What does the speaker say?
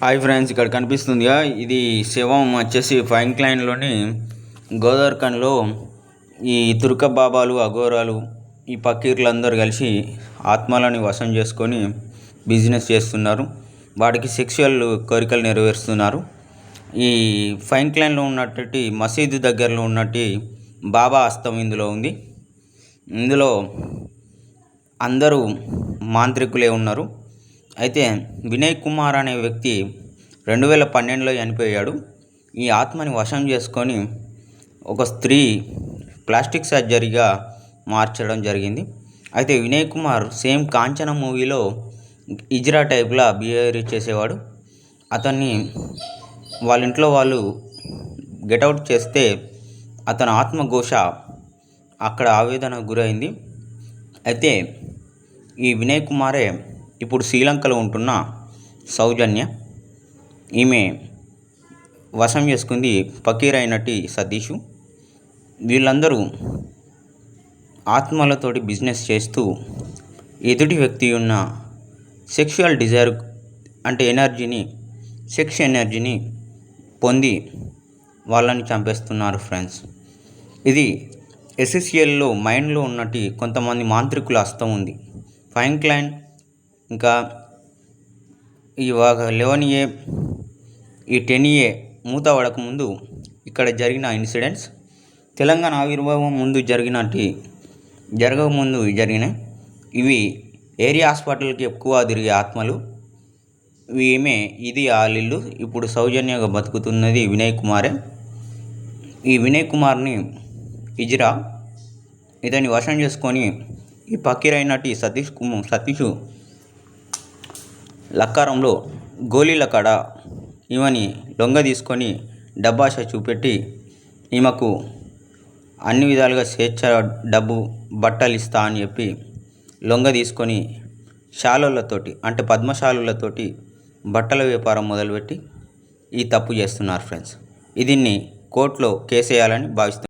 Hi friends, ఇక్కడ కనిపిస్తుందిగా ఇది శవం వచ్చేసి ఫైన్క్లైన్లోని గోదావరిఖనిలో ఈ తుర్క బాబాలు, అఘోరాలు, ఈ పకీర్లు అందరూ కలిసి ఆత్మలని వశం చేసుకొని బిజినెస్ చేస్తున్నారు. వాటికి సెక్షువల్ కోరికలు నెరవేరుస్తున్నారు. ఈ ఫైన్క్లైన్లో ఉన్నటువంటి మసీదు దగ్గరలో ఉన్నట్టు బాబా హస్తం ఇందులో ఉంది. ఇందులో అందరూ మాంత్రికులే ఉన్నారు. అయితే వినయ్ కుమార్ అనే వ్యక్తి 2012లో చనిపోయాడు. ఈ ఆత్మని వశం చేసుకొని ఒక స్త్రీ ప్లాస్టిక్ సర్జరీగా మార్చడం జరిగింది. అయితే వినయ్ కుమార్ సేమ్ కాంచన మూవీలో ఇజ్రా టైప్లా బిహేవియర్ చేసేవాడు. అతన్ని వాళ్ళ ఇంట్లో వాళ్ళు గెటౌట్ చేస్తే అతని ఆత్మఘోష అక్కడ ఆవేదనకు గురైంది. అయితే ఈ వినయ్ కుమారే ఇప్పుడు శ్రీలంకలో ఉంటున్న సౌజన్య, ఈమె వశం చేసుకుంది ఫకీర్ అయినట్టు సతీషు. వీళ్ళందరూ ఆత్మలతోటి బిజినెస్ చేస్తూ ఎదుటి వ్యక్తి ఉన్న సెక్షువల్ డిజైర్ అంటే సెక్స్ ఎనర్జీని పొంది వాళ్ళని చంపేస్తున్నారు ఫ్రెండ్స్. ఇది ఎస్ఎస్ఎల్లో మైండ్లో ఉన్నట్టు కొంతమంది మాంత్రికుల హస్తం ఉంది. ఫైన్క్లైన్ ఇంకా ఈ 11A, ఈ 10A మూత పడకముందు ఇక్కడ జరిగిన ఇన్సిడెంట్స్ తెలంగాణ ఆవిర్భావం ముందు జరగకముందు జరిగినాయి. ఇవి ఏరియా హాస్పిటల్కి ఎక్కువ తిరిగే ఆత్మలు. ఇది ఆలిల్లు. ఇప్పుడు సౌజన్యంగా బతుకుతున్నది వినయ్ కుమారే. ఈ వినయ్ కుమార్ని ఇతన్ని వశం చేసుకొని ఈ ఫకీర్ అయినట్టు సతీషు లక్కారంలో గోళీల కాడ ఈమెని లొంగ తీసుకొని డబ్బాష చూపెట్టి ఈమెకు అన్ని విధాలుగా స్వేచ్ఛ, డబ్బు, బట్టలు ఇస్తా అని చెప్పి లొంగ తీసుకొని శాలులతోటి అంటే పద్మశాలులతోటి బట్టల వ్యాపారం మొదలుపెట్టి ఈ తప్పు చేస్తున్నారు ఫ్రెండ్స్. దీన్ని కోర్టులో కేసు వేయాలని భావిస్తున్నారు.